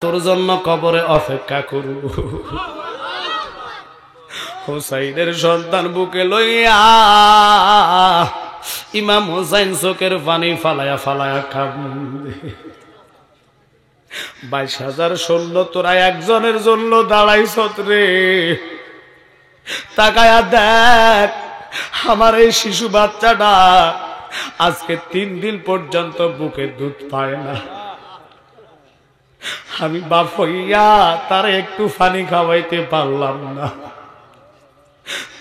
তোর জন্য কবরে অপেক্ষা করু। হুসাইনের সন্তান বুকে লইয়া ইমাম হুসাইন চোখের পানি ফালায়া ফালায়া কান্দে। 22,000 সৈন্য তোরা একজনের জন্য দাঁড়াইছ রে। তাকায়া দেখ আমার এই শিশু বাচ্চাটা আজকে 3 দিন পর্যন্ত বুকে দুধ পায় না। আমি বাপ হইয়া তার একটু পানি খাওয়াইতে পারলাম না।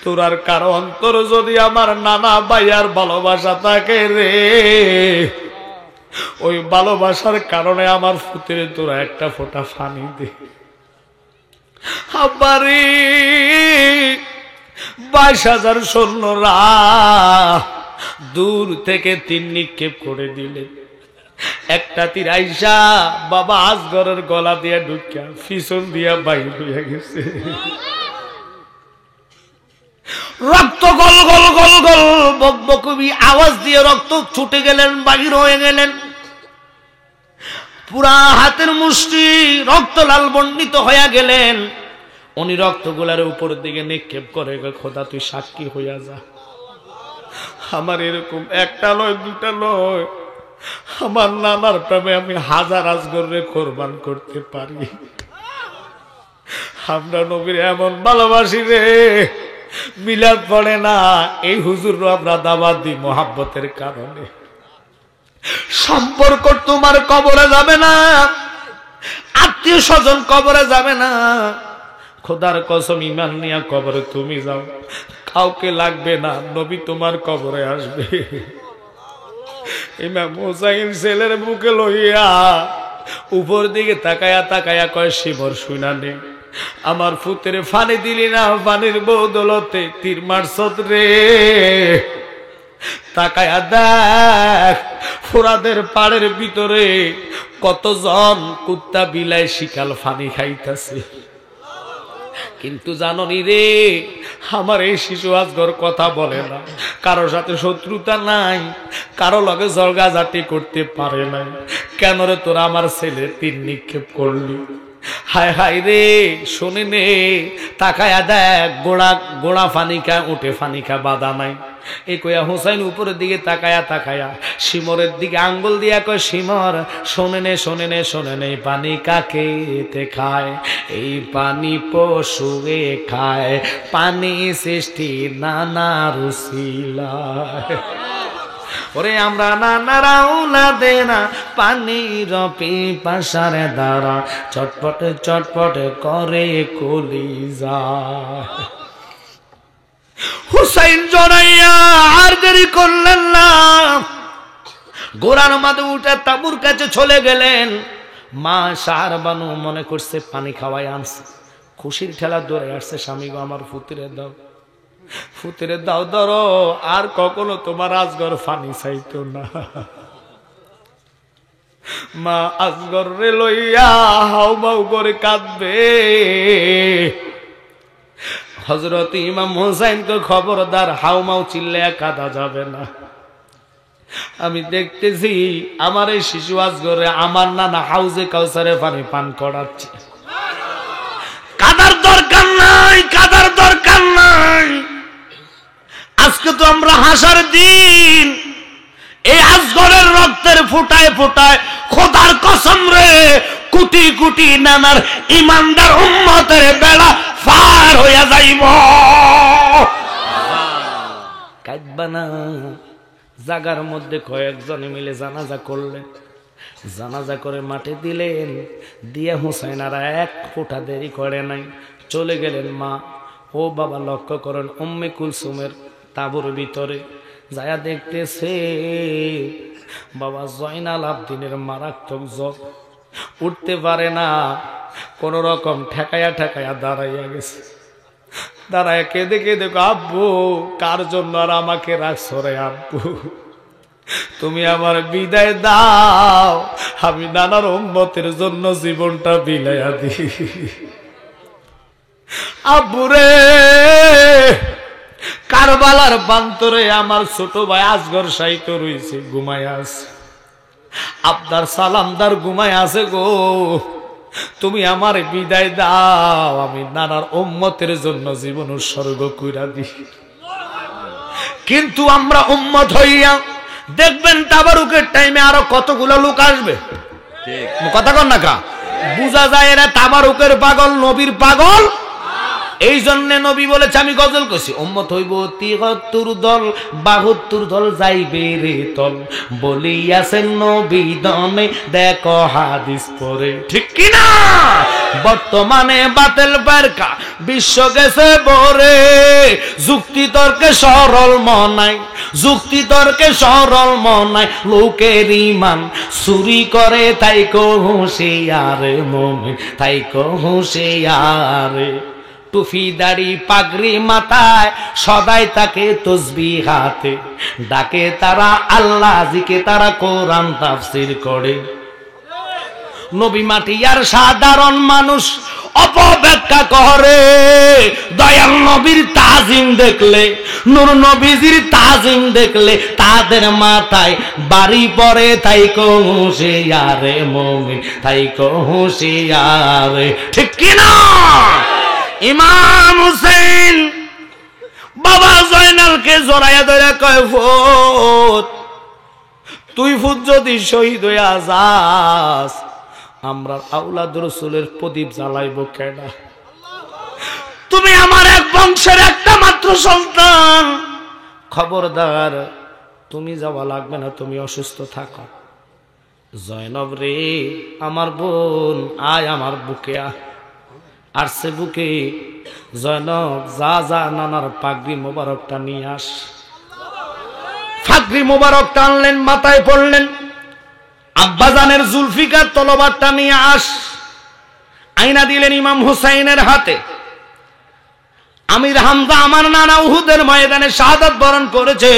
তোরার কারো অন্তর যদি আমার নানা ভাইয়ার ভালোবাসা থাকে রে, ওই ভালোবাসার কারণে আমার ফুতের তোরা একটা ফোঁটা পানি দে। আব্বারি 22,000 সৈন্যরা দূর থেকে তীর নিক্ষেপ করে দিলেন। একটা তীর আইসা বাবা আসগরের গলা দিয়া ঢুকিয়া পিছন দিয়া বাইর হইয়া গেছে। রক্ত গল গল গল গল বকবকবি আওয়াজ দিয়ে রক্ত ছুটে গেলেন, বাহির হয়ে গেলেন। পুরা হাতের মুষ্টি রক্ত লাল বর্ণিত হইয়া গেলেন। উনি রক্তগুলার উপর দিকে নিক্ষেপ করে, খোদা তুই সাক্ষী হইয়া যা, আমার এরকম একটা নয় দুটা নয়, আমার নানার প্রেমে আমি 1000 আসগরে কোরবান করতে পারি। আমরা নবীর এমন ভালোবাসি রে, মিলাদ পড়ে না এই হুজুররা আমরা দাওয়াত দিই মোহাব্বতের কারণে। সম্পর্ক তোমার কবরে যাবে না, আত্মীয় স্বজন কবরে যাবে না, খোদার কসম ইমান নিয়া কবরে তুমি যাও, কাউকে লাগবে না, নবী তোমার কবরে আসবে। ইমাম হুসাইন ছেলের বুকে লইয়া উপর দিকে তাকায়া তাকায়া কয়, শিবর শুনা নে, আমার ফুতের ফানি দিলি না, ফানির বদলতে তীর মারছত রে। তাকায়া দেখ ফোরাদের পাড়ের ভিতরে কতজন কুত্তা বিলাই শিকাল ফানি খাইতেছে। কিন্তু জাননি রে, আমার এই শিশু আজগর কথা বলে না, কারোর সাথে শত্রুতা নাই, কারো লগে জলগাজাটি করতে পারে নাই। কেন রে তোরা আমার ছেলে তীর নিক্ষেপ করলি? হায় হায় রে, শোনে নে, তাকায়া দেখ গোড়া গোড়া ফানিকা উঠে ফানিকা বাধা নাই। এই কয়া হুসাইন উপরের দিকে তাকায়া তাকায়া শিমরের দিকে আঙ্গুল দিয়া কয়, শিমর শোনে নে শোনে নে শোনে নে, পানি কাকে খায়? এই পানি পশুয়ে খায়, পানি সৃষ্টি নানা রুসিলায়। ওরে আমরা নানারাও না দে না পানির পিপাসারে দ্বারা চটপটে চটপটে করে কলিজা। হুসাইন জড়াইয়া আর দেরি করলেন না, ঘোড়ার মাঝে উঠে তাঁবুর কাছে চলে গেলেন। মা শাহরবানু মনে করছে পানি খাওয়াই আনছে, খুশির ঠেলা দৌড়ে আসছে, স্বামী গো আমার ফুতিরে দাও, ফুতিরে দাও, ধরো, আর কখনো তোমার আসগর ফানি চাইতো না। মা আসগর রে লইয়া হাউ মাউ করে কাঁদবে। হযরত ইমাম হুসাইনকে খবরদার, হাউ মাউ চিল্লায়া কাঁদা যাবে না। আমি দেখতেছি আমার এই শিশু আসগরে আমার নানা হাউজে কাউসারে পানি পান করাচ্ছে। কাদার দরকার নাই, কাদার দরকার নাই। আজকে তো আমরা হাসার দিন, এই আসগরের রক্তের ফোঁটায় ফোঁটায় খোদার কসম রে কোটি কোটি নানার ইমানদার উম্মতের বেলা পার হইয়া যাইব। কাঁদবা না। জাগার মধ্যে কয়েকজনে মিলে জানাজা করলেন, জানাজা করে মাঠে দিলেন, দিয়া হুসাইনারা এক ফোঁটা দেরি করে নাই, চলে গেলেন। মা ও বাবা লক্ষ্য করেন, উম্মে কুলসুমের তাঁবুর ভিতরে যায়া দেখতেছে বাবা জয়নাল আবদিনের মারাত্মক জ্বর, উঠতে পারে না, কোন রকম ঠেকায়া ঠেকায়া দাঁড়াইয়া গেছে। দাঁড়ায় কেঁদে কেঁদে, আব্বু কার জন্য আর আমাকে রাখছো রে আব্বু, তুমি আমার বিদায় দাও, আমি নানার উম্মতের জন্য জীবনটা বিলাইয়া দিই। আব্বু রে, কারবালার প্রান্তরে আমার ছোট ভাই আসগর সাহিত্য রয়েছে, ঘুমায় আছে। আপনার সালামদার ঘুমায় আছে গো, তুমি আমার বিদায় দাও, আমি নানার উম্মতের জন্য জীবন উৎসর্গ কইরা দিই। কিন্তু আমরা উম্মত হইয়া দেখবেন তাবারুকের টাইমে আরো কতগুলো লোক আসবে, কথা কন না কা, বুঝা যায় এরা তাবারুকের পাগল, নবীর পাগল। এই জন্য নবী বলেছে, আমি গজল কইছি, উম্মত হইব ৭৩ দল, ৭২ দল যাইবে রে তল, বলিয়াছেন নবী দমে, দেখো হাদিস পড়ে, ঠিক কি না? বর্তমানে বাতিল ফেরকা বিশ্ব গেছে ভরে, যুক্তি তর্কে সরল মনাই, যুক্তি তর্কে সরল মনাই, লোকের ইমান চুরি করে, তাই কো হুঁশিয়ারে মুমিন, তাই কো হুঁশিয়ারে। টুফি দাড়ি পাগড়ি মাথায়, সদাই তাকে তসবিহ হাতে, ডাকে তারা আল্লাহ, জিকে তারা কোরআন তাফসীর করে। নবী মাটিয়ার সাধারণ মানুষ অপব্যাখ্যা করে, দয়াল নবীর তাজিম দেখলে, নূর নবীজির তাজিম দেখলে তাদের মাথায় বাড়ি পড়ে, তাই কো হুঁশিয়ারে মুমিন, তাই কো হুঁশিয়ারে, ঠিক কি না? ইমাম হুসেন বাবা জয়নালকে জড়াইয়া ধরে কয়, ফুত তুই ফুত যদি শহীদ হইয়া যাস, আমরা আওলাদ রাসূলের প্রদীপ জ্বালাইব কেডা? তুমি আমার এক বংশের একটা মাত্র সন্তান, খবরদার তুমি যাওয়া লাগবে না, তুমি অসুস্থ থাকো। জয়নব রে আমার বোন, আয় আমার বুকে আয়। আর সে বুকে জয়নব যা যা নানার পাগড়ি মোবারকটা নিয়ে আস। পাগড়ি মোবারকটা আনলেন, মাথায় পড়লেন। আব্বাজানের জুলফিকার তলোয়ারটা নিয়ে আস, আইনা দিলেন ইমাম হুসাইনের হাতে। আমির হামজা আমার নানা উহুদের ময়দানে শাহাদাত বরণ করেছে,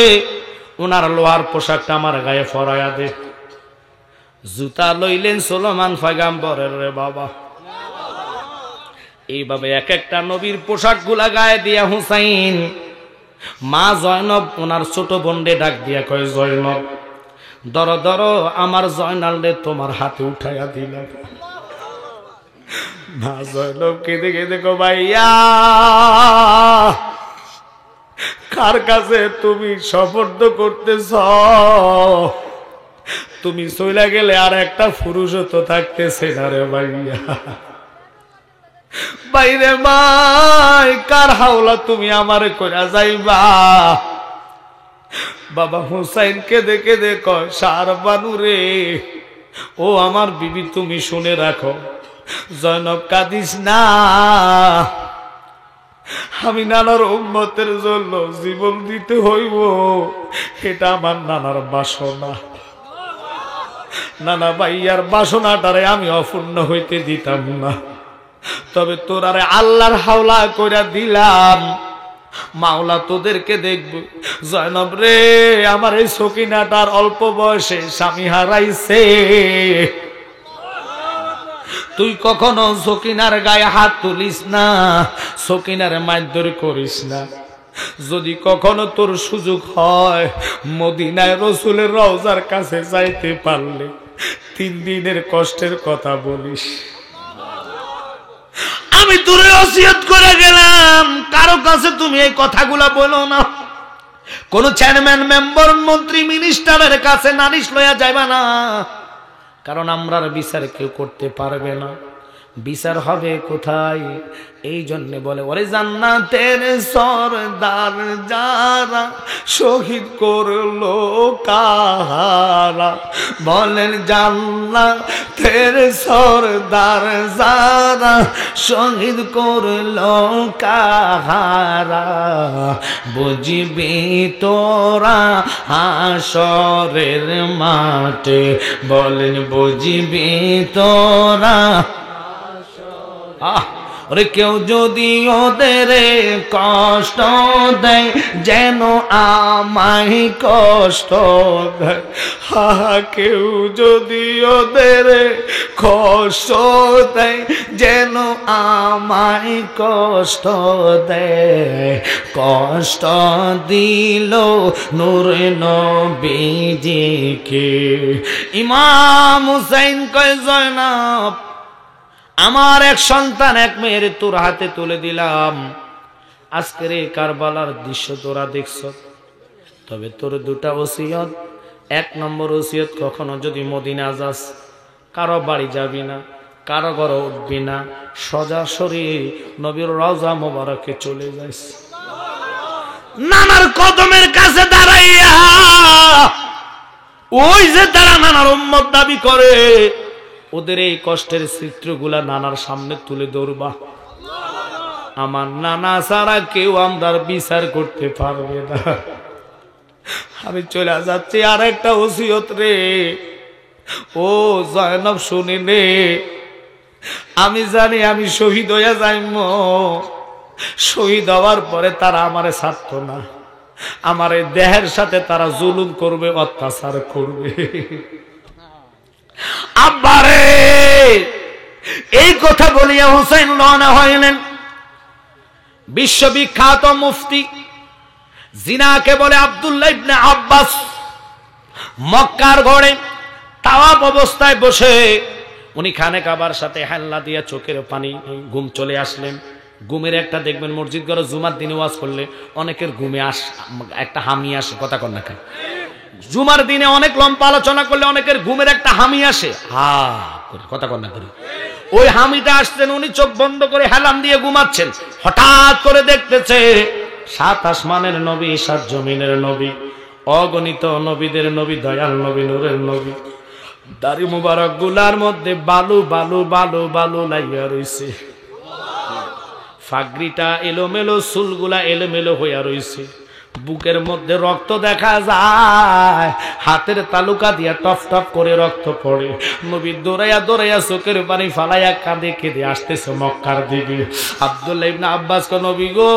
ওনার লোহার পোশাকটা আমার গায়ে ফরাইয়া দে। জুতা লইলেন সুলেমান পয়গম্বরের, রে বাবা। এইভাবে এক একটা নবীর পোশাক গুলা গায়ে দিয়া হুসাইন, মা জয়নব ওনার ছোট বোনরে ডাক দিয়া কয়, জয়নব ধরো ধরো আমার জয়নাল রে তোমার হাতে উঠাইয়া দিলাম। মা জয়নব কেঁদে কেঁদে কো, ভাইয়া কার কাছে তুমি সফর্দ করতেছ? তুমি চইলা গেলে আর একটা পুরুষও তো থাকতেছে না রে ভাইয়া। বাইরে মাই কার হাওলা তুমি আমারে কইরা যাইবা? বাবা হুসাইন কেঁদে কেঁদে কয়, সারবানু রে, ও আমার বিবি তুমি শুনে রাখো, জয়নব কাঁদিস না, আমি নানার উম্মতের জন্য জীবন দিতে হইব, এটা আমার নানার বাসনা। নানা ভাইয়ার বাসনাটারে আমি অপূর্ণ হইতে দিতাম না, তবে তোরারে আল্লাহর হাওলা কইরা দিলাম, মাওলা তোদেরকে দেখবে। জয়নব রে, আমার এই সকিনাটার অল্প বয়সে স্বামী হারাইছে, তুই কখনো সকিনার গায়ে হাত তুলিস না, সকিনার মারধর করিস না। যদি কখনো তোর সুযোগ হয় মদিনায় রাসূলের রওজার কাছে যাইতে পারলে 3 দিনের কষ্টের কথা বলিস। আমি তোরে ওসিয়ত করে গেলাম, কারো কাছে তুমি এই কথাগুলা বলো না। কোন চেয়ারম্যান, মেম্বার, মন্ত্রী, মিনিস্টারের কাছে নালিশ লইয়া যাইবা না, কারণ আমরার বিচার কেউ করতে পারবে না। বিচার হবে কোথায়? এই জন্য বলে, ওরে জান্নাতের সরদার যারা শহীদ করলো কাহারা, বলেন জান্নাতের সরদার যারা শহীদ করলো কাহারা, বুঝবি তোরা হাসরের মাঠে, বলেন বুঝবি তোরা। ওরে কেউ যদি ওদের কষ্ট দেয় যেন আমায় কষ্ট দেয়, হা কেউ যদি ওদের কষ্ট দেয় যেন আমায় কষ্ট দেয়, কষ্ট দিল নূরে নবীজিকে। ইমাম হুসাইন কয়, জয়নব আমার এক সন্তান এক মেয়ের তোর হাতে তুলে দিলাম, আজকের এই কারবালার দৃশ্য তোরা দেখছ, তবে তোর দুটা ওসিয়ত, এক নম্বর ওসিয়ত কখনো যদি মদিনা যাস কারো বাড়ি যাবি না, কারো ঘরে উঠবি না, সোজাসুরি নবীর রওজা মোবারকে চলে যাস, নানার কদমের কাছে দাঁড়াইয়া ওই যে তারা নানার উম্মত দাবি করে ওদের এই কষ্টের চিত্রগুলা নানার সামনে তুলে ধরবা। আমার নানা ছাড়া কেউ আমরা বিচার করতে পারবে না। আমি চলে যাচ্ছি আর একটা ওসিয়ত রে, ও জয়নব শুনি রে, আমি জানি আমি শহীদ হইয়া যাইম, শহীদ হওয়ার পরে তারা আমারে ছাড়ত না, আমার এই দেহের সাথে তারা জুলুম করবে, অত্যাচার করবে। আব্বারে এই কথা বলিয়া হুসাইন রওনা হইলেন। বিশ্ববিখ্যাত মুফতি জিনাকে বলে আব্দুল্লাহ ইবনে আব্বাস, মক্কার ঘরে তাওয়াব অবস্থায় বসে উনি খানে কাবার সাথে হাল্লা দিয়া চোখের পানি, ঘুম চলে আসলেন। ঘুমের একটা দেখবেন মসজিদ ঘরে জুমার দিনে ওয়াজ করলে অনেকের ঘুমে একটা হামি আসে, কথা কন না খায়। জুমার দিনে অনেক লম্বা আলোচনা করলে অনেকের ঘুমের একটা হামি আসে, কথা কন না করে। ওই হামিটা আসছেন, উনি চোখ বন্ধ করে হেলাম দিয়ে ঘুমাচ্ছেন, হঠাৎ করে দেখতেছে সাত আসমানের নবী, সাত জমিনের নবী, অগণিত নবীদের নবী, দয়াল নবী, নূরের নবী, দাড়ি মুবারক গুলার মধ্যে বালু বালু বালু বালু লাইয়া রইছে, ফাগরিটা এলোমেলো, চুলগুলা এলোমেলো হইয়া রইছে, বুকের মধ্যে রক্ত দেখা যায়, হাতের তালুকা দিয়া টপ টপ করে রক্ত পড়ে। নবী দৌড়াইয়া দৌড়াইয়া চোখের পানি ফালাইয়া কাঁদে কেঁদে আসতেছে মক্কার দিকে। আব্দুল্লাহ ইবনে আব্বাস কো নবী গো,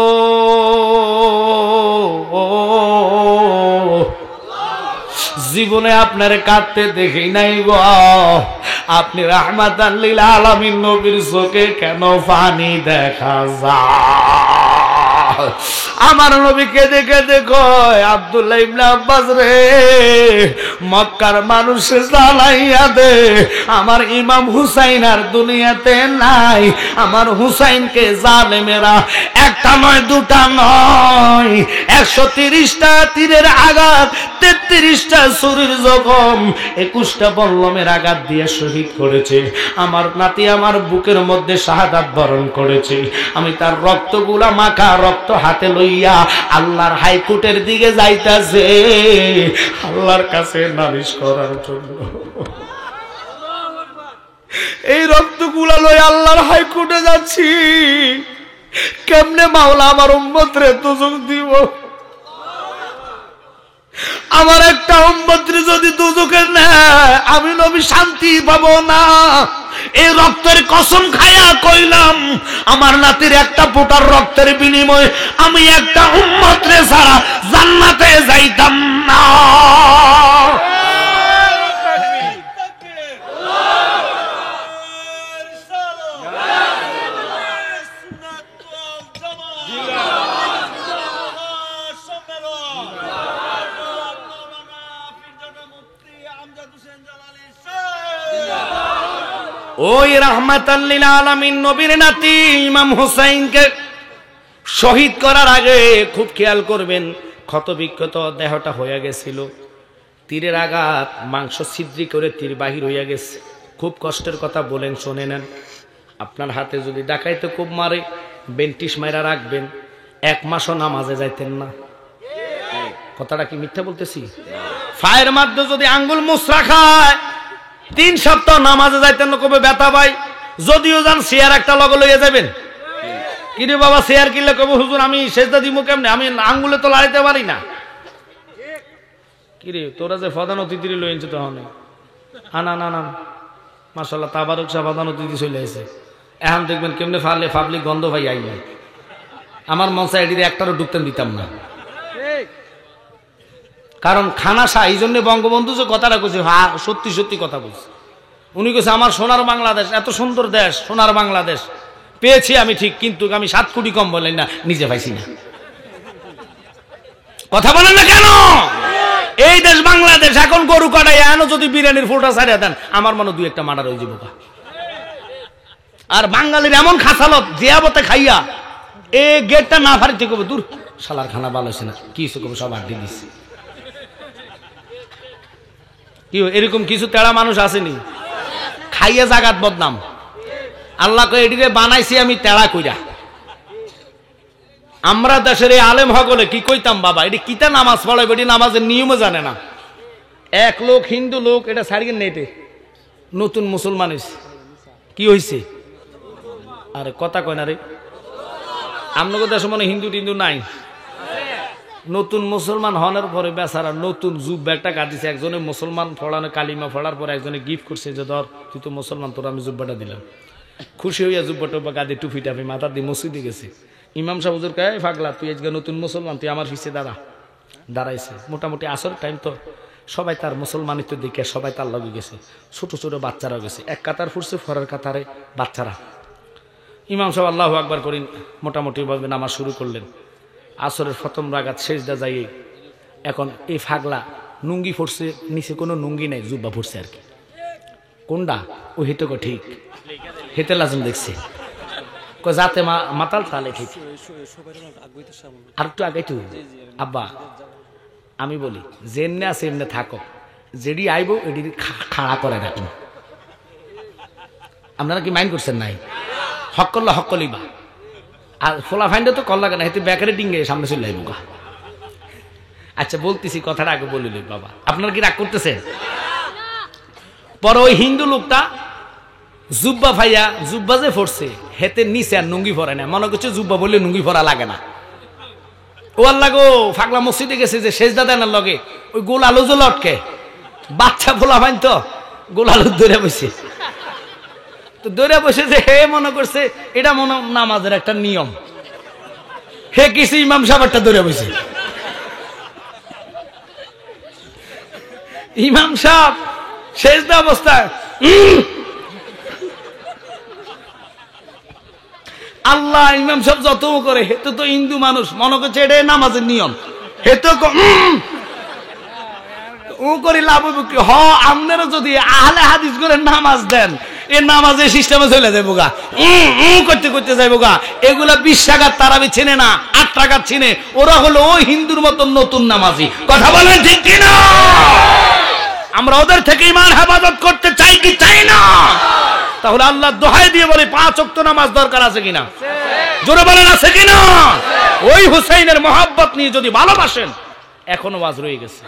জীবনে আপনার কাঁদতে দেখি নাই গো, আপনি রাহমাতাল লিল আলামিন নবীর চোখে কেন পানি দেখা যায়? আমার নবী কেঁদে কেঁদে কয়, আব্দুল্লাহ ইবনে আব্বাস রে, মক্কার মানুষে জ্বালাইয়া দে, আমার ইমাম হুসাইন আর দুনিয়াতে নাই, আমার হুসাইনকে জালেমেরা একটা নয় দুটা নয় 130টা তীরের আঘাত, 33টা ছুরির জখম, 21টা বল্লমের আঘাত দিয়ে শহীদ করেছে। আমার নাতি আমার বুকের মধ্যে শাহাদাত বরণ করেছে। আমি তার রক্তগুলা মাখা রক্ত হাতে লইয়া আল্লাহর হাইকোর্টের দিকে যাইতাছে আল্লাহর কাছে নালিশ করার জন্য। এই রক্তগুলা লই আল্লাহর হাইকোর্টে যাচ্ছি, কেমনে মাওলা আমার উম্মতরে দুজক দিব? আমার একটা উম্মতরে যদি দুজকে নেয় আমি নবী শান্তি পাবো না। এই রক্তের কসম খায়া কইলাম, আমার নাতির একটা ফোঁটার রক্তের বিনিময়ে আমি একটা উম্মতরে ছাড়া জান্নাতে যাইতাম না। ওই রাহমাতাল লিল আলামিন নবীর নাতি ইমাম হুসাইনকে শহীদ করার আগে খুব খেয়াল করবেন, ক্ষত বিক্ষত দেহটা হয়ে গেছিল, তীরের আঘাত, মাংস ছিদ্রি করে তীর বাহির হইয়া গেছে। খুব কষ্টের কথা বলেন, শুনে নেন। আপনার হাতে যদি ডাকাইতে খুব মারে, বেন্টিস মাইরা রাখবেন, 1 মাসও নামাজে যাইতেন না। কথাটা কি মিথ্যা বলতেছি? ফায়ের মধ্যে যদি আঙ্গুল মুসরা খায় 3 সপ্তাহ নামাজে যাইতেন না, কবে ব্যথা ভাই, যদিও যান শেয়ার একটা লগে লইয়া যাবেন। কিরে বাবা শেয়ার কিনলে কবে হুজুর আমি সেজদা দিব কেমনে, আমি আঙ্গুলে তো লাড়াইতে পারি না। কিরে তোরা যে প্রধান অতিথি লইছে তো হনে আনা না না মাশাআল্লাহ তাবারক সাহেব প্রধান অতিথি চলে আসে, এখন দেখবেন কেমনে ফালে পাবলিক গন্ধ ভাই আইলে আমার মনসা এডিতে একটারও ঢুকতেন দিতাম না। কারণ খানা শাহ, এই জন্য বঙ্গবন্ধু যে কথাটা কইছে সত্যি সত্যি কথা বলছে। উনি কইছে আমার সোনার বাংলাদেশ, এত সুন্দর দেশ সোনার বাংলাদেশ পেয়েছি আমি ঠিক, কিন্তু আমি 7 কোটি কম বলেন না, নিজে পাইছি না। কথা বলেন না কেন? এই দেশ বাংলাদেশ। এখন গরু কাটাই এনো যদি বিরিয়ানির ফোটা ছাড়িয়ে দেন আমার মনে 2-1টা মার্ডার হয়ে যাবো। আর বাঙালির এমন খাসালত জিয়াবতে খাইয়া এ গেটটা না ফারিতে কবে দূর শালার খানা ভালো হয়েছে না কি কবে সব আড্ডি দিচ্ছে। কি এরকম কিছু তেড়া মানুষ আসেনি খাইয়া জাগাত বদনাম। আল্লাহ কই এটিরে বানাইছি আমি তেড়া কইরা। আমরা দেশের এই আলেম হগলে কি কইতাম বাবা এটি কিতা নামাজ পড়ে এটি নামাজের নিয়মও জানে না। এক লোক হিন্দু লোক এটা ছাড়িয়ে নেটে নতুন মুসলমান কি হয়েছে আরে কথা কয় না রে আপনাদের দেশে মনে হিন্দু টিন্দু নাই। নতুন মুসলমান হওয়ার পরে বেচারা নতুন জুব্বা একটা কাটিছে একজনে মুসলমান ফড়ানো কালিমা ফড়ার পরে একজনে গিফট করছে যে ধর তুই তো মুসলমান তোর আমি জুব্বাটা দিলাম। খুশি হইয়া জুব্বা টুব্বা গাদি টুপি টাপি মাথা দিয়ে মসজিদে গেছে। ইমাম সাহেব হুজুর কয় ফাগলা তুই আজকে নতুন মুসলমান তুই আমার পিছিয়ে দাঁড়াইছে। মোটামুটি আসর টাইম তো সবাই তার মুসলমানিত্ব দিকে সবাই তার লগে গেছে। ছোট ছোট বাচ্চারাও গেছে এক কাতার ফুটছে ফরার কাতারে বাচ্চারা। ইমাম সাহেব আল্লাহু আকবার করেন মোটামুটি ভাবে নামাজ শুরু করলেন। আসরের প্রথম রাগাত শেষদা যাইয়ে এখন এই ফাগলা নুঙ্গি ফুটছে নিচে কোনো নুঙ্গি নাই জুব্বা ফুটছে আর কি কোনটা ও হেতক ঠিক হেতে লাজম দেখছে যাতে মাতাল তালে ঠিক আর একটু আগে তো আব্বা আমি বলি যেমনে আছে এমনি থাকো যেডি আইব এডি খাড়া করে রাখুন। আপনারা কি মাইন্ড করছেন নাই হক করলে হক কলিবা আর ফোলা ফাইন্ডে তো কল লাগে না হেতে ব্যাকারে ডিঙ্গে সামনে চলে আইব গা। আচ্ছা বলতেছি কথাটা আগে বলিল বাবা আপনারা কি রাগ করতেছেন। পরে ওই হিন্দু লোকটা জুব্বা ভাইয়া জুব্বা যে ফোরছে হেতে নিচে আর নুঙ্গি ফরে না মনে করছে জুব্বা বললে নুঙ্গি ফরা লাগে না। ও আল্লাহ গো ফাগলা মসজিদে গেছে যে শেষ দাদা না লগে ওই গোল আলু যে লটকে বাচ্চা ফোলা ভাই তো গোল আলু ধরে বসে তো ধরে বসে যে হে মনে করছে এটা মনে নামাজের একটা নিয়ম হে কিছু ইমাম সাহেবটা ধরে বসে। ইমাম সাহেব শেষ দা অবস্থায় আল্লাহ ইমাম সাহেব যত করে হেতু তো হিন্দু মানুষ মনে করছে এটা নামাজের নিয়ম হেতু ও করে লাভ কি হ আপনারা যদি আহলে হাদিস করে নামাজ দেন এ নামাজের সিস্টেমে চলে যাবো গা করতে করতে যাবো গা। এগুলা 20 টাকার তারাবি চিনে না 8 টাকার চিনে ওরা হলো ওই হিন্দুর মতন নতুন নামাজি। কথা বলেন ঠিক কিনা। আমরা ওদের থেকে ইমান হেফাজত করতে চাই কি চাই না। তাহলে আল্লাহ দোহাই দিয়ে বলে 5 ওয়াক্ত নামাজ দরকার আছে কিনা জোরে বলেন আছে কিনা। ওই হুসাইনের মহব্বত নিয়ে যদি ভালোবাসেন এখনো ওয়াজ রয়ে গেছে।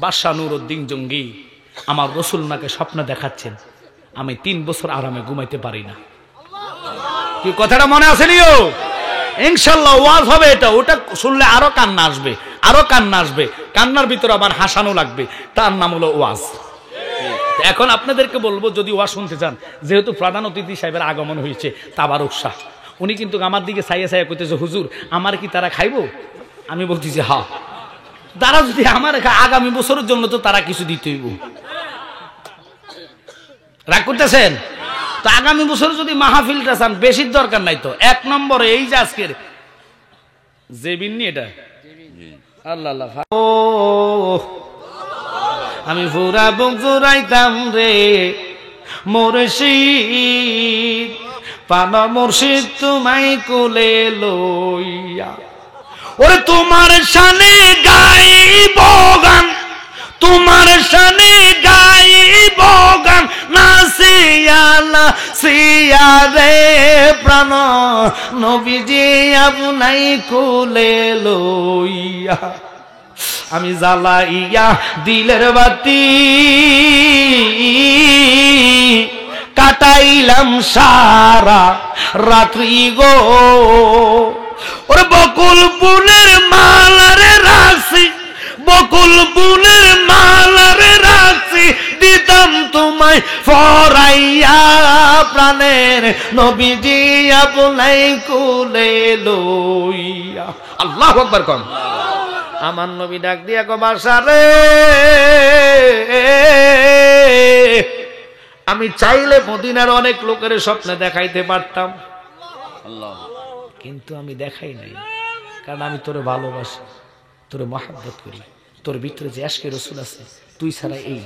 বাদশা নুরউদ্দিন জঙ্গি আমার রসুল নাকে স্বপ্ন দেখাচ্ছেন আমি 3 বছর আরামে ঘুমাইতে পারি না। কি কথাটা মনে আছে নিও ইনশাআল্লাহ ওয়াজ হবে এটা ওটা শুনলে আরো কান্না আসবে আরো কান্না আসবে কান্নার ভিতরে আবার হাসানো লাগবে তার নাম হলো ওয়াজ। এখন আপনাদেরকে বলবো যদি ওয়াজ শুনতে চান যেহেতু প্রধান অতিথি সাহেবের আগমন হয়েছে তাবারক শাহ উনি কিন্তু আমার দিকে ছাইয়া ছাইয়া কইতেছে হুজুর আমার কি তারা খাইবো। আমি বলতেছি হ্যাঁ তারা যদি আমার আগামী বছরের জন্য তো তারা কিছু দিতে হইব। রাগ করতেছেন তো আগামী বছর যদি মাহফিলটা চান বেশির দরকার নাই তো 1 নম্বরে এই যে আজকের জেবিননি এটা আল্লাহ আল্লাহ ও আমি পুরা বুক জুড়াইতাম রে মুর্শিদ পানা মুর্শিদ তোমায় কোলে লইয়া ওরে তোমার শানে গাইব গান তোমার শানে গাইব গান নাসিয়ালা সিয়া রে প্রাণ নবীজি আপনাই কোলে লইয়া আমি জ্বালাইয়া দিলের বাতি কাটাইলাম সারা রাত্রি গো ওরে বকুল বুনের মালারে রাখছি বকুল বুনের মালারে রাখছি দিতাম তোমায় ফরাইয়া প্রাণের নবীজি আপনাই কোলে লইয়া। আল্লাহু আকবার কোন আমার নবী ডাক দিয়া গো বাসারে আমি চাইলে মদিনার অনেক লোকের স্বপ্নে দেখাইতে পারতাম কিন্তু আমি দেখাই নাই কারণ আমি তোরে ভালোবাসি তোরে মহব্বত করি তোর ভিতরে যে আশকে রসুল আছে তুই ছাড়া এই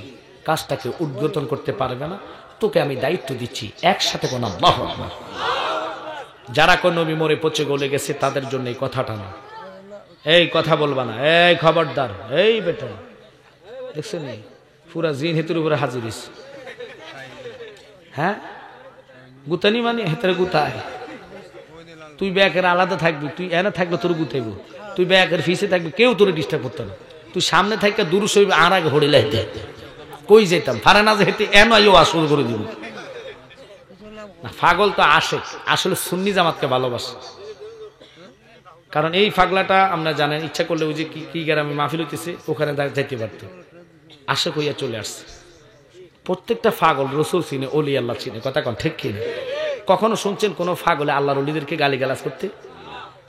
কাজটাকে উদ্বোধন করতে পারবে না তোকে আমি দায়িত্ব দিচ্ছি, একসাথে কোন আল্লাহু আকবার। যারা কোন নবী মরে পচে গলে গেছে তাদের জন্য এই কথাটা না, এই কথা বলবা না, এই খবরদার, এই বেটা দেখছেন পুরা জিন হেতুর উপরে হাজিরিস। হ্যাঁ গুতানি মানে হেতরে গুতায়, তুই ব্যাগের আলাদা থাকবি, তুই এনে থাকলে তোর গুতাইব, তুই ব্যাগের ফিসে থাকবি, কেউ তোর ডিস্টার্ব করতো না। তুই সামনে থাকতে দূর সইবি, আর আগে হড়িলা হেঁটে কই যেতাম ফারে না যে হেঁটে এন আসল করে দিব না। পাগল তো আসে আসলে সুন্নি জামাতকে ভালোবাসে, কারণ এই পাগলাটা আমরা জানেন ইচ্ছা করলে ওই যে কি গ্রামে মাহফিল হইতেছে ওখানে যাইতে পারত, আশা কইয়া চলে আসছে। প্রত্যেকটা পাগল রসুল চিনে, অলি আল্লাহ চিনে, কথা কন ঠিক কিনা? কখনো শুনছেন কোন পাগলে আল্লাহর অলিদেরকে গালিগালাজ করতে?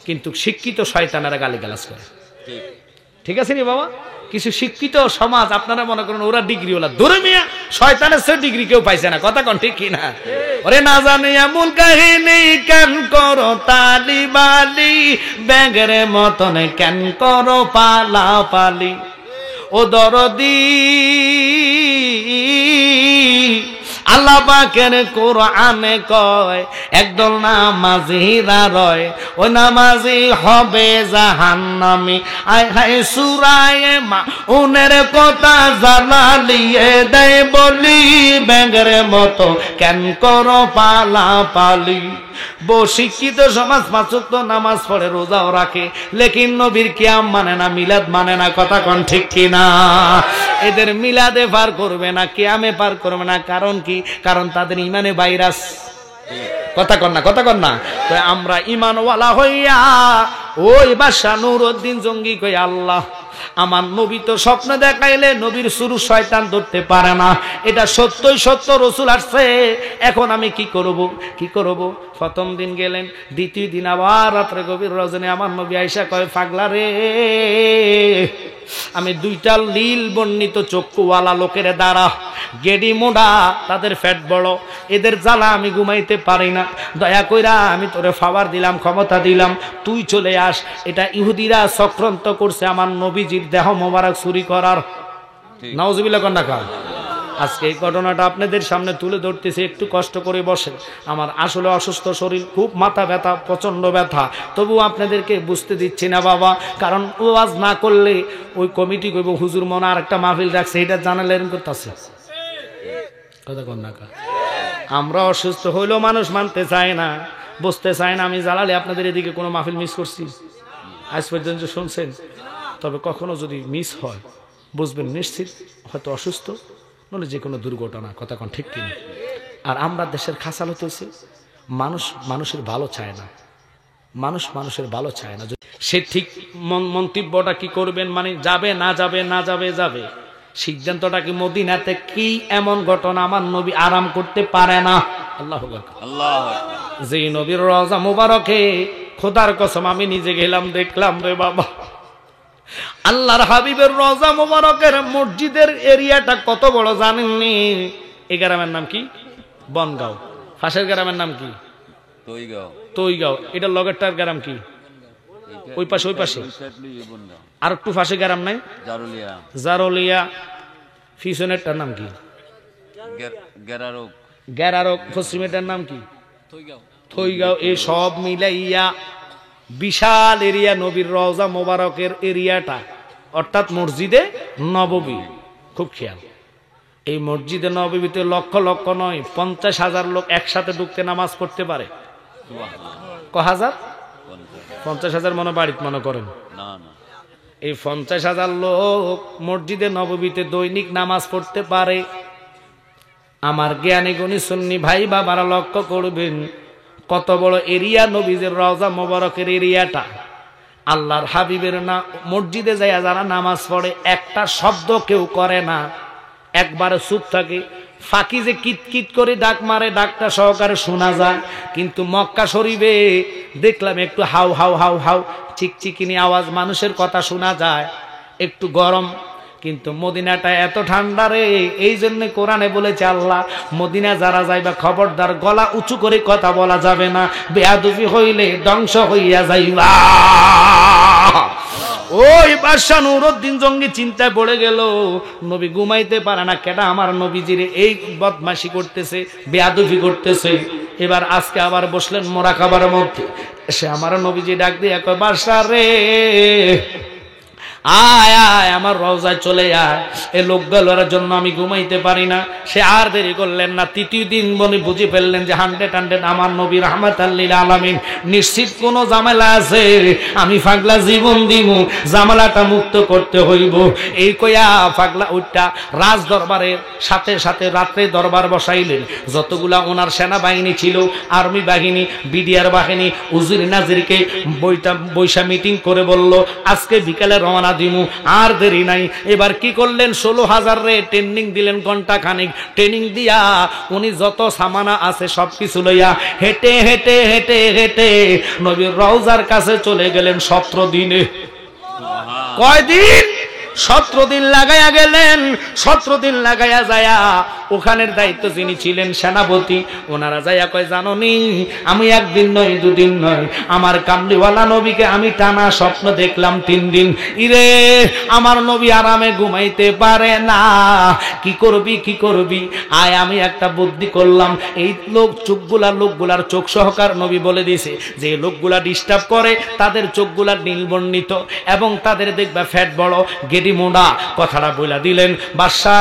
কিন্তু শিক্ষিত শয়তানেরা গালিগালাজ করে, ঠিক আছে নি বাবা? কিছু শিক্ষিত সমাজ আপনারা মনে করেন ওরা ডিগ্রি ওলা, ধরে মিয়া শয়তানের সে ডিগ্রি কেউ পাইছে না, কথা কন ঠিক কিনা? ওরে না জানি এমন কাহিনী কেন করো তালি বালি, ব্যাগের মতন কেন করো পালা পালি, ও দরদি আল্লাহ পাকের কোরআনে কয় একদল নামাজিরা রয়, ও নামাজি হবে জাহান্নামী। আয় হায় সূরায়ে মাউনের কথা জালালিয়ে দেয় বলি, ব্যাঙের মতো কেন করো পালা পালি। শিক্ষিত সমাজ পাঁচ ওয়াক্ত নামাজ পড়ে, রোজাও রাখে, লেকিন নবীর কিয়াম মানে না, মিলাদ মানে না, কথা কন ঠিক কিনা? এদের মিলাদে পার করবে না, কিয়ামে পার করবে না, কারণ কি? কারণ তাদের ইমানে ভাইরাস, কথা কন না, কথা কন না। তো আমরা ইমানওয়ালা হইয়া ওই বাদশা নুরউদ্দিন জঙ্গি কই আল্লাহ আমার নবী তো স্বপ্ন দেখাইলে নবীর শুরু শয়তান ধরতে পারে না, এটা সত্যই সত্য রসুল আসছে, এখন আমি কি করব কি করব? প্রথম দিন গেলেন, দ্বিতীয় দিন আবার রাত্রে গভীর রজনী আমার নবী আয়েশা কয় পাগলা রে, আমি দুইটা লীল বর্ণিত চক্ষুওয়ালা লোকের দ্বারা, গেডি মোড়া, তাদের ফ্যাট বড়, এদের জ্বালা আমি ঘুমাইতে পারি না, দয়া কইরা আমি তোরে পাওয়ার দিলাম, ক্ষমতা দিলাম, তুই চলে আস। এটা ইহুদিরা চক্রান্ত করছে আমার নবীজির দেহ মোবারক চুরি করার। নাউজুবিল্লাহ কন্যা খান। আজকে এই ঘটনাটা আপনাদের সামনে তুলে ধরতেছি, একটু কষ্ট করে বসেন। আমার আসলে অসুস্থ শরীর, খুব মাথা ব্যথা, প্রচন্ড ব্যথা, তবু আপনাদেরকে বুঝতে দিচ্ছি না বাবা, কারণ ওয়াজ না করলে ওই কমিটি কইব হুজুর মনে আর একটা মাহফিল রাখছে, এটা জানালেন করতেছে, কথা কন না। আমরা অসুস্থ হইলেও মানুষ মানতে চায় না, বুঝতে চায় না। আমি জানালে আপনাদের এদিকে কোনো মাহফিল মিস করছি আজ পর্যন্ত শুনছেন? তবে কখনো যদি মিস হয় বুঝবেন নিশ্চিত হয়তো অসুস্থ, নইলে যে কোনো দুর্ঘটনা, কথা কন ঠিক কিনা? আর আমরা দেশের খাসালত হয়েছে মানুষ মানুষের ভালো চায় না, মানুষ মানুষের ভালো চায় না। সে ঠিক মন্তব্যটা কি করবেন, মানে যাবে না যাবে, না যাবে যাবে, সিদ্ধান্তটা কি মদিনাতে কি এমন ঘটনা আমার নবী আরাম করতে পারে না? আল্লাহু আকবার। যে নবীর রওজা মুবারকে খোদার কসম আমি নিজে গেলাম, দেখলাম রে বাবা, আল্লাহর হাবিবের রওজা মুবারকের মসজিদের এরিয়াটা কত বড় জানেননি? এই গ্রামের নাম কি? বনগাঁও। পাশের গ্রামের নাম কি? তৈগাঁও। এটা লগেরটার গ্রাম কি? ওই পাশে, ওই পাশে আর একটু পাশে গ্রাম নাই? জারলিয়া। পিছনেরটার নাম কি? গেরারোগ। পশ্চিমেরটার নাম কি? থইগাঁও। এই সব মিলাইয়া বিশাল এরিয়া নবীর রওজা মোবারকের এরিয়াটা, অর্থাৎ মসজিদে নববী। খুব খেয়াল, এই মসজিদে নববীতে লক্ষ লক্ষ নয় 50,000 লোক একসাথে ঢুকতে নামাজ পড়তে পারে। ক হাজার? 50,000 মনে বাড়িতে মনে করেন? এই 50,000 লোক মসজিদে নববীতে দৈনিক নামাজ পড়তে পারে। আমার জ্ঞানী গুণী সুন্নি ভাই বাবারা লক্ষ্য করবেন কত বড় এরিয়া নবীজের রওজা মোবারকের এরিয়াটা। আল্লাহর হাবিবের না মসজিদে যাইয়া যারা নামাজ পড়ে একটা শব্দ কেউ করে না, একবারে চুপ থাকে। ফাঁকি যে কিতকিত করে ডাক মারে, ডাকটা সহকারে শোনা যায়। কিন্তু মক্কা শরীফে দেখলাম একটু হাউ হাউ হাউ হাউ চিকচিকিনি আওয়াজ, মানুষের কথা শোনা যায়, একটু গরম। কিন্তু মদিনাটা এত ঠান্ডা রে, এই জন্য কোরআনে বলেছে আল্লাহ মদিনা যারা যাইবা খবরদার গলা উঁচু করে কথা বলা যাবে না, বেয়াদবি হইলে ধ্বংস হইয়া যাইবা। ও ওই বাদশা নুরউদ্দিন জঙ্গি চিন্তায় পড়ে গেল, নবী ঘুমাইতে পারে না, কেডা আমার নবীজির এই বদমাশি করতেছে, বেয়াদবি করতেছে। এবার আজকে আবার বসলেন মোরাকাবার মধ্যে, সে আমার নবীজি ডাক দিয়ে কয়, বাদশা রে আয় আয় আমার রওজায় চলে আয়, এই লোকগুলোর জন্য আমি ঘুমাইতে পারি না। সে আর দেরি করলেন না, তৃতীয় দিন বলে বুঝে ফেললেন যে 100 আমার নবী রাহমাতাল লিল আলামিন, নিশ্চিত কোনো ঝামেলা আছে, আমি পাগলা জীবন দিব, ঝামেলাটা মুক্ত করতে হইব। এই কইয়া পাগলা উঠটা রাজ দরবারের সাথে সাথে রাত্রে দরবার বসাইলেন। যতগুলা ওনার সেনাবাহিনী ছিল, আর্মি বাহিনী, বিডিআর বাহিনী, উজির নাজিরকে বৈশা মিটিং করে বলল, আজকে বিকালে রওনা দিমু, আর দেরি নাই। এবার কি করলেন, 16,000 রে ট্রেনিং দিলেন, ঘন্টা খানিক ট্রেনিং দিয়া উনি যত সামানা আছে সবকিছু লইয়া হেঁটে হেঁটে হেঁটে হেঁটে নবীর রওজার কাছে চলে গেলেন 17 দিনে। কয়দিন? 17 দিন লাগাইয়া গেলেন। 17 দিন লাগাইয়া যায়া ওখানের দায়িত্ব যিনি ছিলেন সেনাপতি, ওনারা যাইয়া কয়, জানো নি আমি একদিন নয় দুদিন নয়, আমার কামলিওয়ালা নবীকে আমি টানা স্বপ্ন দেখলাম 3 দিন। ইরে আমার নবী আরামে ঘুমাইতে পারে না, কি করবি কি করবি? আয় আমি একটা বুদ্ধি করলাম, এই লোকগুলার চোখ সহকার নবী বলে দিয়েছে যে লোকগুলা ডিস্টার্ব করে তাদের চোখগুলা নীলবর্ণিত এবং তাদের দেখবা ফ্যাট বড়, গেডি মোড়া। কথাটা বইলা দিলেন, বাদশা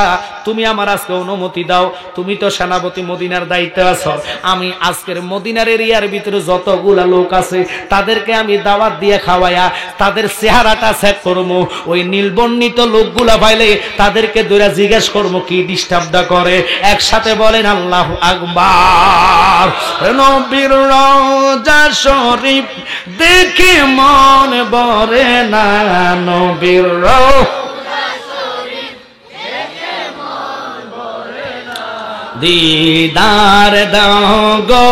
তুমি আমার আজকে অনুমতি দাও, তুমি তো সেনাপতি মদিনার দায়িত্বে আছো, আমি আজকের মদিনার এরিয়ার ভিতরে যতগুলা লোক আছে তাদেরকে আমি দাওয়াত দিয়ে খাওয়াইয়া তাদের চেহারাটা চেক করবো, ওই নীলবর্ণিত লোকগুলা পাইলে তাদেরকে ধরে জিজ্ঞেস করবো কি ডিস্টার্বটা করে। একসাথে বলেন আল্লাহু আকবার। নবীর রওজা শরীফ দেখে মন ভরে না, নবীর দিদার দাও গো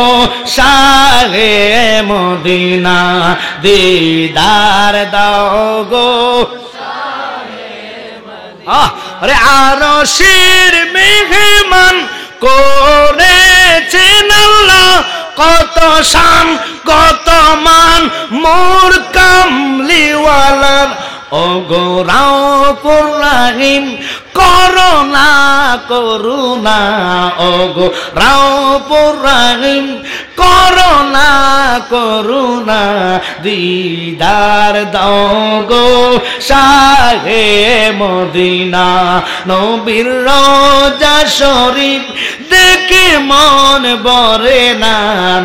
শাহে মদিনা, দিদার দাও গো শাহে মদিনা। আরে আরশের মেহমান করেছেন আল্লাহ, কত শান কত মান মোর কামলিওয়ালার। ও গো রাউফুর রহিম করুণা করুণা, ও গো রাউফুর রহিম করুণা করুণা, দিদার দাও গো শাহে মদিনা। নবীর রওজা শরীফ দেখে মন ভরে না,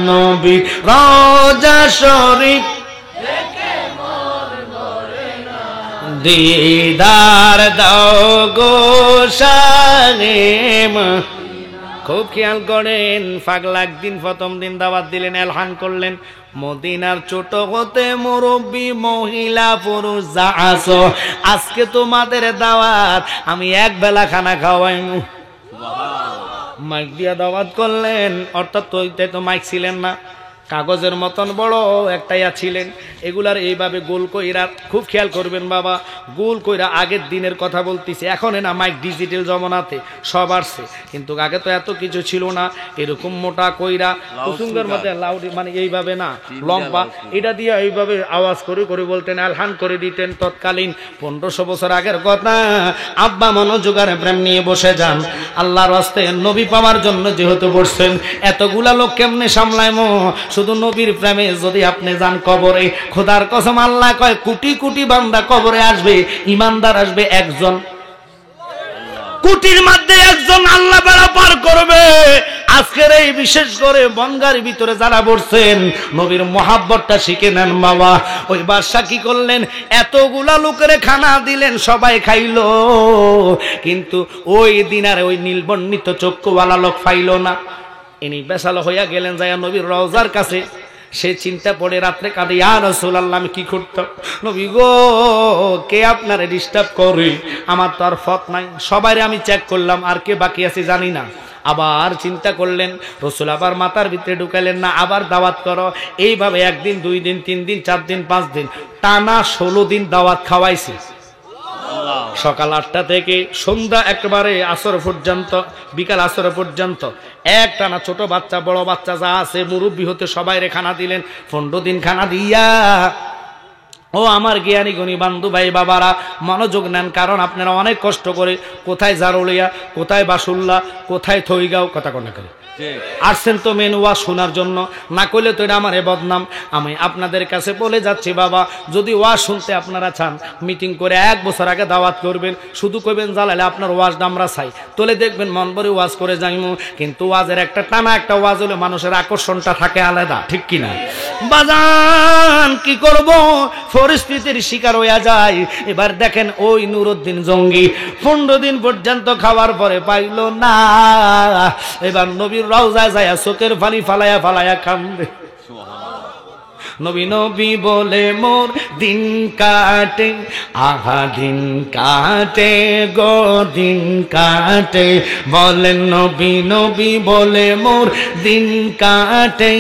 নবীর রওজা শরীফ দিদার দাও গো শাহে মদিনা। খুব খেয়াল করেন, পাগলা একদিন প্রথম দিন দাওয়াত দিলেন, এলহান করলেন, মদিনার ছোট হতে মুরব্বী মহিলা পুরুষ যা আছো, আজকে তোমাদের দাওয়াত, আমি এক বেলা খানা খাওয়াইমু। মাইক দিয়া দাওয়াত করলেন, অর্থাৎ তো মাইক ছিলেন না, কাগজের মতন বড় একটাইয়া ছিলেন। এগুলার এইভাবে গোল কইরা, খুব খেয়াল করবেন বাবা, গোল কইরা আগের দিনের কথা বলতেছি, এখন না মাইক ডিজিটাল জমানাতে সব আসছে, কিন্তু আগে তো এত কিছু ছিল না। এরকম মোটা কইরা কুসুঙ্গের মধ্যে লাউড, মানে এইভাবে না লম্বা, এটা দিয়ে এইভাবে আওয়াজ করে করে বলতেন, আলহান করে দিতেন। তৎকালীন 1500 বছর আগের কথা। আব্বা মনোযোগারে প্রেম নিয়ে বসে যান, আল্লাহর রাস্তে নবী পাওয়ার জন্য যেহেতু বসছেন, এতগুলা লোক কেমনে সামলাইমো? শুধু নবীর প্রেমে যদি আপনি যান কবরে, খোদার কসম আল্লাহ কয় কোটি কোটি বান্দা কবরে আসবে, ইমানদার আসবে একজন, কোটির মধ্যে একজন আল্লাহ বেড়া পার করবে। আজকের এই বিশেষ করে বনগার ভিতরে যারা বসছেন, নবীর মহাব্বতটা শিখে নেন বাবা। ওই বাদশা কি করলেন, এতগুলা লোকের খানা দিলেন, সবাই খাইলো, কিন্তু ওই দিনারে ওই নীলবর্ণিত চক্ষুওয়ালা লোক পাইল না। ইনি বেসালো হইয়া গেলেন, যাইয়া নবীর রওজার কাছে সে চিন্তা পড়ে রাত্রে কাঁদে, ইয়া রাসূলুল্লাহ আমি কি করতাম? নবী গো, কে আপনারে ডিস্টার্ব করে? আমার তো আর ফত নাই, সবাইরে আমি চেক করলাম, আর কে বাকি আছে জানি না। আবার চিন্তা করলেন, রসুল আবার মাথার ভিতরে ঢুকাইলেন না, আবার দাওয়াত করো। এইভাবে 1 দিন 2 দিন 3 দিন 4 দিন 5 দিন টানা 16 দিন দাওয়াত খাওয়াইছে। সকাল 8টা থেকে সন্ধ্যা একেবারে আসর পর্যন্ত, বিকাল আসর পর্যন্ত এক টানা, ছোট বাচ্চা বড় বাচ্চা যা আছে মুরব্বী হতে সবাই খানা দিলেন। 15 দিন খানা দিয়া ও আমার জ্ঞানী গুণী বান্ধু ভাই বাবারা, মনোযোগ নেন, কারণ আপনারা অনেক কষ্ট করে কোথায় জারুলিয়া, কোথায় বাসুল্লা, কোথায় থইগাঁও, কথা কনা করে আসছেন তো মেন ওয়াজ শোনার জন্য, না করলে তো এটা আমার বদনাম। আমি আপনাদের কাছে বলে যাচ্ছি বাবা, যদি ওয়াজ শুনতে আপনারা চান, মিটিং করে 1 বছর আগে দাওয়াত করবেন, শুধু কইবেন জালালে আপনার ওয়াজটা আমরা চাই, তোলে দেখবেন মন ভরে ওয়াজ করে যাইমু। কিন্তু ওয়াজের একটা টানা একটা ওয়াজ হলে মানুষের আকর্ষণটা থাকে আলাদা, ঠিক কিনা বাজান? কি করব, পরিস্থিতির শিকার হইয়া যায়। এবার দেখেন ওই নুরুদ্দিন জঙ্গি 15 দিন পর্যন্ত খাওয়ার পরে পাইল না, এবার নবীর রওজায় যায় চোখের পানি ফালায়া ফালায়া কান্দে। নবী নবী বলে মোর দিন কাটে, আহা দিন কাটে গো দিন কাটে, বলেন নবী নবী বলে মোর দিন কাটে,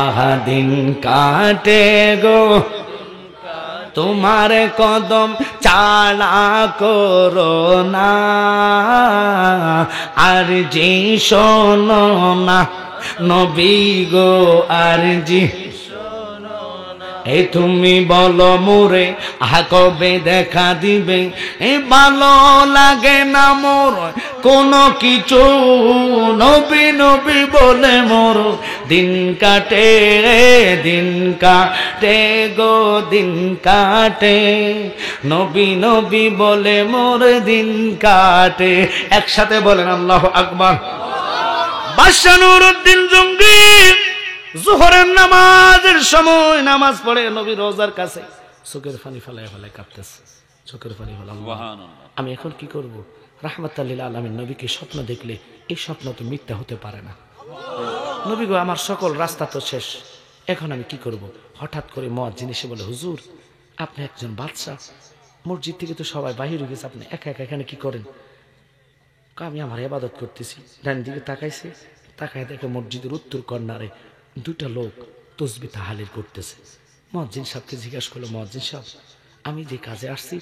আহা দিন কাটে গো। তোমার কদম চালা করো না, আর জি শোনো না নবী গো, আর জি এই তুমি বলো মোরে আহা কবে দেখা দিবে, এ ভালো লাগে না মোর কোনো কিছু, নবী নবী বলে মোর দিন কাটে, দিন কাটে গো দিন কাটে, নবী নবী বলে মোর দিন কাটে। একসাথে বলেন আল্লাহু আকবার। বাদশা নুরুদ্দিন জঙ্গি জোহরের নামাজের সময় নামাজ পড়ে নবীর রওজার কাছে চোখের পানি ফেলায় ফেলায় কাঁপতেছে, চোখের পানি ফেলা। আমি এখন কি করব? রাহমাতাল লিল আলামিন নবীকে স্বপ্ন দেখলে এই স্বপ্ন তো মিথ্যা হতে পারে না। নবী গো, আমার সকল রাস্তা তো শেষ, এখন আমি কি করব? হঠাৎ করে মুয়াজ্জিন এসে বলে, হুজুর আপনি একজন বাদশা, মসজিদ থেকে তো সবাই বাহির হয়ে গেছে, আপনি একা একা এখানে কি করেন? আমি আমার ইবাদত করতেছি। ডান দিকে তাকাইছে, তাকায় দেখে মসজিদের উত্তর কর্নারে 2টা লোক তসবিহ তাহলিল করতেছে। মুয়াজ্জিন সাহেবকে জিজ্ঞাসা করলো, মুয়াজ্জিন সাহেব আমি যে কাজে আসছি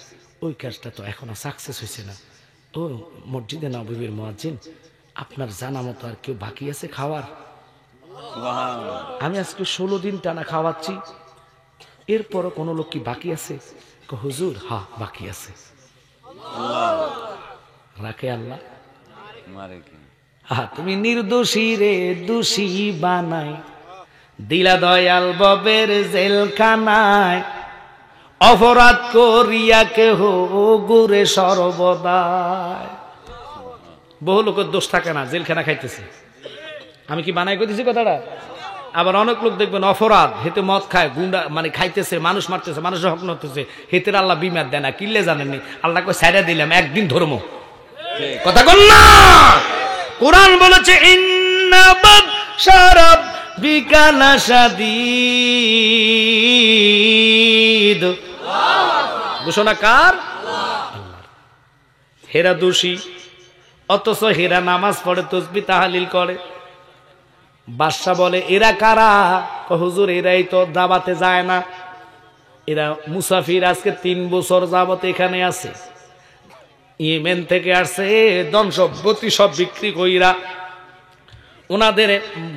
ওই কাজটা তো এখনো সাকসেস হয়েছে না। ও মসজিদে নববীর মুয়াজ্জিন, আপনার জানা মতো আর কেউ বাকি আছে খাওয়ার? আমি আজকে 16 দিন টানা খাওয়াচ্ছি, এরপরও কোনো লোক কি বাকি আছে? হুজুর হ্যাঁ বাকি আছে। রাখে আল্লাহ, তুমি নির্দোষী রে দোষী বানাই দিলা দয়াল ববের জেলখানায়, অপরাধ করিয়া কেহ গুরে সর্বদায়। বহু লোকের দোষ থাকে না, জেলখানা খাইতেছে। আমি কি বানাই করতেছি কথাটা? আবার অনেক লোক দেখবেন অপরাধ, হেতে মদ খায়, গুন্ডা মানে খাইতেছে, মানুষ মারতেছে, মানুষের হক নড়তেছে, হেতের আল্লাহ বিমার দেয় না। কিল্লে জানেননি আল্লাহকে সাইডা দিলাম একদিন ধর্ম, কথা বল না। কোরআন বলেছে ইন্নাবাদ শারাব বিকালা শাদীদ, ঘোষণা কার? হেরা দোষী, অথচ হেরা নামাজ পড়ে, তসবিহ তাহলিল করে। বাদশা বলে এরা কারা? হুজুর এরাই তো দাওয়াতে যায় না, এরা মুসাফির, আজকে 3 বছর যাবত এখানে আছে, ইয়েমেন থেকে আসছে, ধন সম্পত্তি সব বিক্রি কইরা, ওনাদের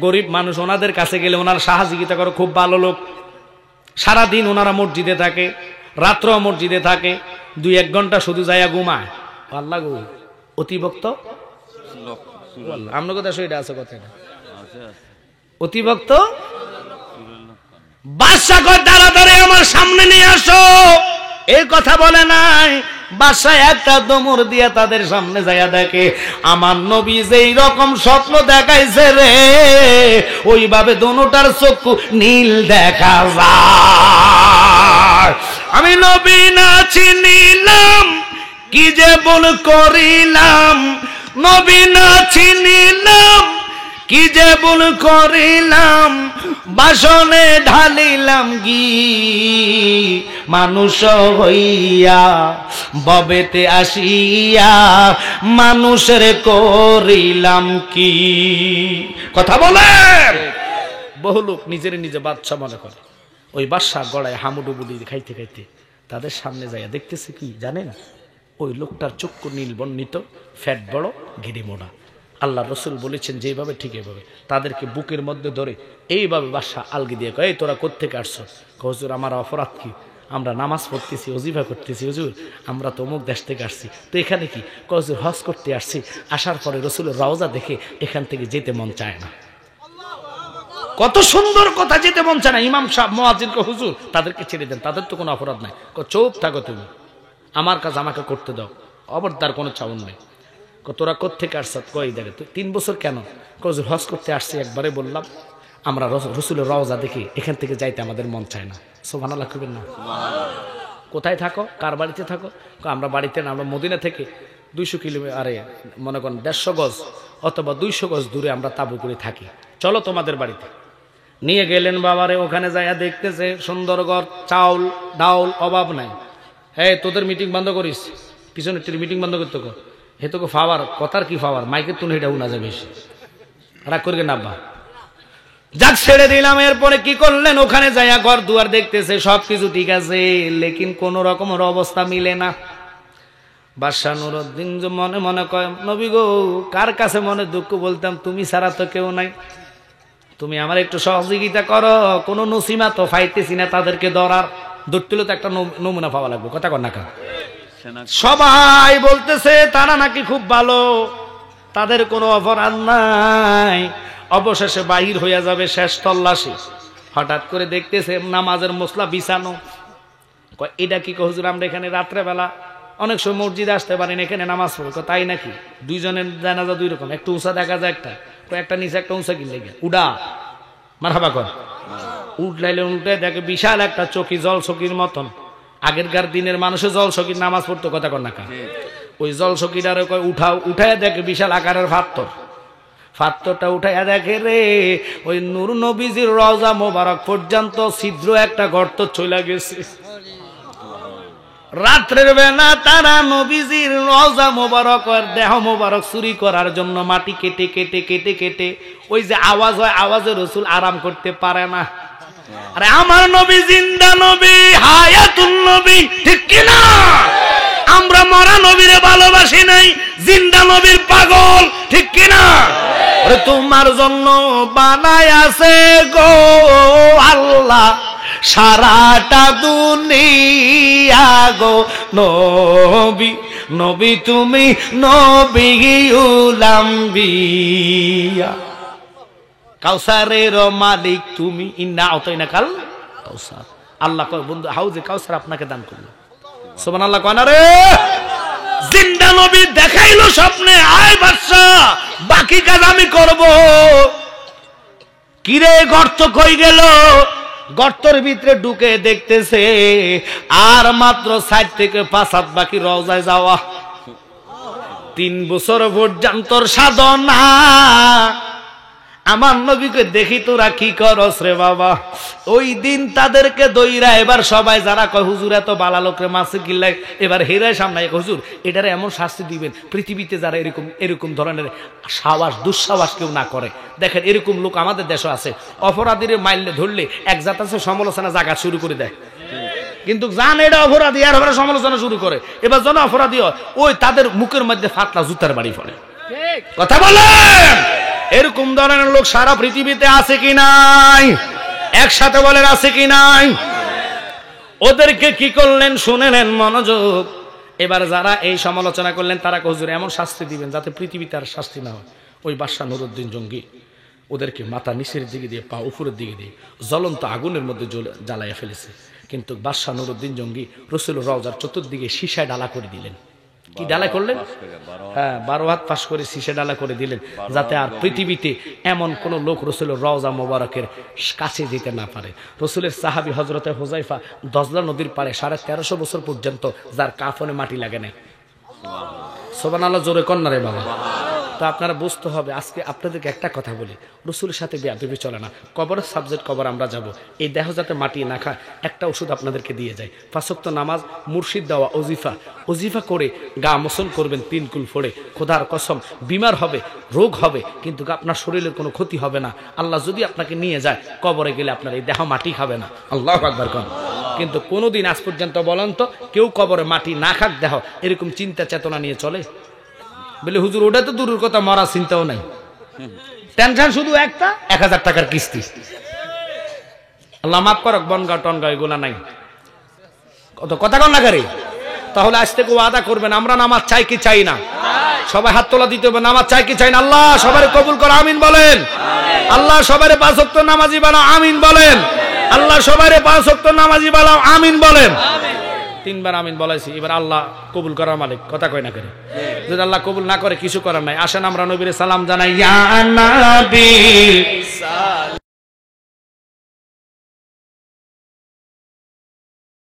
গরিব মানুষ, ওনাদের কাছে গেলে ওনারা সাহায্যিতা করে, খুব ভালো লোক। সারাদিন ওনারা মসজিদে থাকে, রাত্র মসজিদে থাকে, 2-1 ঘন্টা শুধু যাইয়া ঘুমায়। আল্লাহ গো, অতিভক্ত। আমরা কথা সেটা আছে, কথা অতিভক্ত। বাদশা কয় তাড়াতাড়ি আমার সামনে নিয়ে আসো, এই কথা বলে নাই। বাদশা একটা দমর দিয়া তাদের সামনে যাইয়া দেখে আমার নবী যেই রকম স্বপ্ন দেখাইছে রে, ওইভাবে দোনোটার চক্ষু নীল দেখা যায়। আমি নবী না চিনিলাম, কি যে ভুল করিলাম, নবী না চিনিলাম, কি যে ভুল করিলাম, বাসনে ঢালিলাম ঘি, মানুষ হইয়া ববেতে আসিয়া মানুষের করিলাম কি। কথা বলে বহু লোক নিজের নিজে বাদশা মনে করে। ওই বাদশা গড়ায় হামুডুবুলি খাইতে খাইতে তাদের সামনে যাইয়া দেখতেছে কি জানেন? ওই লোকটার চক্ষু নীল বর্ণিত, ফ্যাট বড়, গিরি মোড়া। আল্লাহ রসুল বলেছেন যেভাবে ঠিক এভাবে তাদেরকে বুকের মধ্যে ধরে এইভাবে বাদশা আলগি দিয়ে কয়, এই তোরা কোত্থেকে আসছো? হুজুর আমার অপরাধ কি? আমরা নামাজ পড়তেছি, ওজিফা করতেছি, হুজুর আমরা তো অমুক দেশ থেকে আসছি, তো এখানে কি? হুজুর হজ করতে আসছি, আসার পরে রসুলের রওজা দেখে এখান থেকে যেতে মন চায় না। কত সুন্দর কথা, যেতে মন চায় না। ইমাম সাহেব মুয়াজ্জিন কো হুজুর তাদেরকে ছেড়ে দেন, তাদের তো কোনো অপরাধ নাই। চুপ থাকো তুমি, আমার কাজ আমাকে করতে দাও, অবদার কোনো চাউন নেই। তোরা কোত্থেকে আসছত? কই দেখে তুই 3 বছর কেন? হুজুর হজ করতে আসছি, একবারে বললাম আমরা রসুলের রওজা দেখি এখান থেকে যাইতে আমাদের মন চায় না। সুবহানাল্লাহ কইবেন না? কোথায় থাকো, কার বাড়িতে থাকো? আমরা বাড়িতে না, আমরা মদিনা থেকে 200 কিলোমিটার, আরে মনে করেন 150 গজ অথবা 200 গজ দূরে আমরা তাবু করে থাকি, চলো তোমাদের বাড়িতে। নিয়ে গেলেন বাবারে, ওখানে যাইয়া দেখতেছে সুন্দর ঘর, চাউল ডাউল অভাব নাই। হ্যাঁ তোদের মিটিং বন্ধ করিস, পিছনে মিটিং বন্ধ করতে কো, হে তোকে ফাওয়ার কথার কি ফাওয়ার, মাইকের তুলে এটা উনা যাবে, রাগ করবে না আব্বা। যাক ছেড়ে দিলাম। এরপরে কি করলেন? ওখানে যাইয়া ঘর দুয়ার দেখতেছে, সবকিছু ঠিক আছে, লেকিন কোন রকমের অবস্থা মিলে না। বাদশা নুরউদ্দিন মনে মনে কয়, নবী গো কার কাছে মনে দুঃখ বলতাম, তুমি ছাড়া তো কেউ নাই, তুমি আমার একটু সহযোগিতা করো, কোনো নসিমা তো পাইতেছি না তাদেরকে ধরার, ধরতেলে তো একটা নমুনা পাওয়া লাগবে, কথা কর না কা? সবাই বলতেছে তারা নাকি খুব ভালো, তাদের কোনো অপরাধ নাই, অবশেষে বাহির হইয়া যাবে শেষ তল্লাশি। হঠাৎ করে দেখতেছে নামাজের মসলা বিছানো। এটা কি? হুজুর আমরা এখানে রাত্রেবেলা অনেক সময় মসজিদে আসতে পারেন, এখানে নামাজ পড়ি। তাই নাকি? দুইজনের জানাজা 2 রকম, একটু উঁচা দেখা যায়, একটা নিচে একটা উঁচা কিনলে উডা মারহাবা কর, উঠলাইলে উল্টে দেখে বিশাল একটা চকি, জল চকির মতন। আগেরকার দিনের মানুষের জল চকির নামাজ পড়তো, কথা কর না কা? ওই জল চকিটারে কয় উঠাও, উঠায় দেখে বিশাল আকারের ফাত্তরটা উঠাইয়া দেখে রে ওই নূর নবীজির রওজা মোবারক পর্যন্ত ছিদ্র একটা গর্ত চলে গেছে। রাত্রের বেলা তারা নবীজির রওজা মোবারক আর দেহ মোবারক চুরি করার জন্য মাটি কেটে কেটে কেটে কেটে ওই যে আওয়াজ হয়, আওয়াজে রসুল আরাম করতে পারে না। আরে আমার নবী জিন্দা নবী, হায়াতুন নবী, ঠিক কিনা? আমরা মরা নবীরে ভালোবাসি নাই, জিন্দা নবীর পাগল, ঠিক কিনা? তোমার জন্য বানায় আছে গো আল্লাহ সারাটা দুনিয়া গো নবী, নবী তুমি নবী উলাম্বিয়া, কাউসারের মালিক তুমি, ইন্না আতাইনা কাল কাউসার। আল্লাহ কয় বন্ধু হাউজে কাউসার আপনাকে দান করলো। সুবহানাল্লাহ কয় না রে? জিন্দা নবী দেখাইলো স্বপ্নে, আয় বাদশা বাকি কাজ আমি করব। কিরে গর্ত কই গেল? গর্তের ভিতরে ঢুকে দেখতেছে আর মাত্র 60 থেকে 5 হাত বাকি রওজায় যাওয়া। 3 বছর পর্যন্ত সাধনা। আমার নবীকে দেখি তোরা কি করস রে বাবা। ওই দিন তাদেরকে দইরা এবার সবাই যারা কয় হুজুর এত বালা লোকরে মাছে কিল্লাই, এবার হেরায় সামনে হুজুর এটারে এমন শাস্তি দিবেন পৃথিবীতে যারা এরকম ধরনের সাবাস দুঃসাবাস কেউ না করে। দেখেন এরকম লোক আমাদের দেশে আছে, অপরাধীরে মাইলে ধরলে এক জাত আছে সমালোচনা জায়গা শুরু করে দেয়, কিন্তু জান এটা অপরাধী আর সমালোচনা শুরু করে। এবার জন অপরাধী হয় ওই তাদের মুখের মধ্যে ফাতলা জুতার বাড়ি পড়ে। কথা বলেন, এরকম ধরনের লোক সারা পৃথিবীতে আছে কি নাই? একসাথে বলেন আছে কি নাই? ওদেরকে কি করলেন শুনে নেন মনোযোগ। এবার যারা এই সমালোচনা করলেন তারা হুজুর এমন শাস্তি দিবেন যাতে পৃথিবীতে আর শাস্তি না হয়। ওই বাদশা নুরউদ্দিন জঙ্গি ওদেরকে মাথা নিচের দিকে দিয়ে পা উপরের দিকে দিয়ে জ্বলন্ত আগুনের মধ্যে জ্বালাইয়া ফেলেছে। কিন্তু বাদশা নুরউদ্দিন জঙ্গি রাসূলুর রওজার চতুর্দিকে সীসায় ডালা করে দিলেন। কি ডালা করলেন? হ্যাঁ 12 হাত পাশ করে সীসা ডালা করে দিলেন, যাতে আর পৃথিবীতে এমন কোন লোক রাসূলের রওজা মোবারকের কাছে যেতে না পারে। রাসূলের সাহাবী হযরতে হুযায়ফা দজলা নদীর পাড়ে 1350 বছর পর্যন্ত যার কাফনে মাটি লাগে নাই। সুবহানাল্লাহ জোরে কন্যা রে বাবা। তো আপনারা বুঝতে হবে, আজকে আপনাদেরকে একটা কথা বলি, রসুলের সাথে বেয়াদবি চলে না। কবরের সাবজেক্ট কবর আমরা যাব, এই দেহ যাতে মাটি না খায় একটা ওষুধ আপনাদেরকে দিয়ে যায়। 5 ওয়াক্ত নামাজ, মুর্শিদ দেওয়া, অজিফা করে গা মোছন করবেন 3 কুল ফোড়ে। খোদার কসম বিমার হবে, রোগ হবে, কিন্তু আপনার শরীরের কোনো ক্ষতি হবে না। আল্লাহ যদি আপনাকে নিয়ে যায় কবরে গেলে আপনার এই দেহ মাটি খাবে না। আল্লাহু আকবার কোন। কিন্তু কোনোদিন আজ পর্যন্ত বলেন তো কেউ কবরে মাটি না খাক দেহ এরকম চিন্তা চেতনা নিয়ে চলে? বলে হুজুর ওটা তো দূরের কথা, মরা চিন্তাও নাই, টেনশন শুধু একটা 1000 টাকার কিস্তি। আল্লাহ মাফ করক, বনগা টনগা এগুলা নাই। কথা কন না করে। তাহলে আজ থেকে ওয়াদা করবেন আমরা নামাজ চাই কি চাই না? সবাই হাত তোলা দিতে হবে। নামাজ চাই কি চাই না? আল্লাহ সবাই কবুল করো, আমিন বলেন। আল্লাহ সবাই 5 ওয়াক্ত নামাজি বানাও, আমিন বলেন। আল্লাহ সবাই 5 ওয়াক্ত নামাজি বানাও, আমিন বলেন। 3 বার আমিন বলাইছি, এবার আল্লাহ কবুল করার মালিক, কথা কয় না করে। যদি আল্লাহ কবুল না করে কিছু করার নাই। আসেন আমরা নবীর সালাম জানাই, ইয়া নবী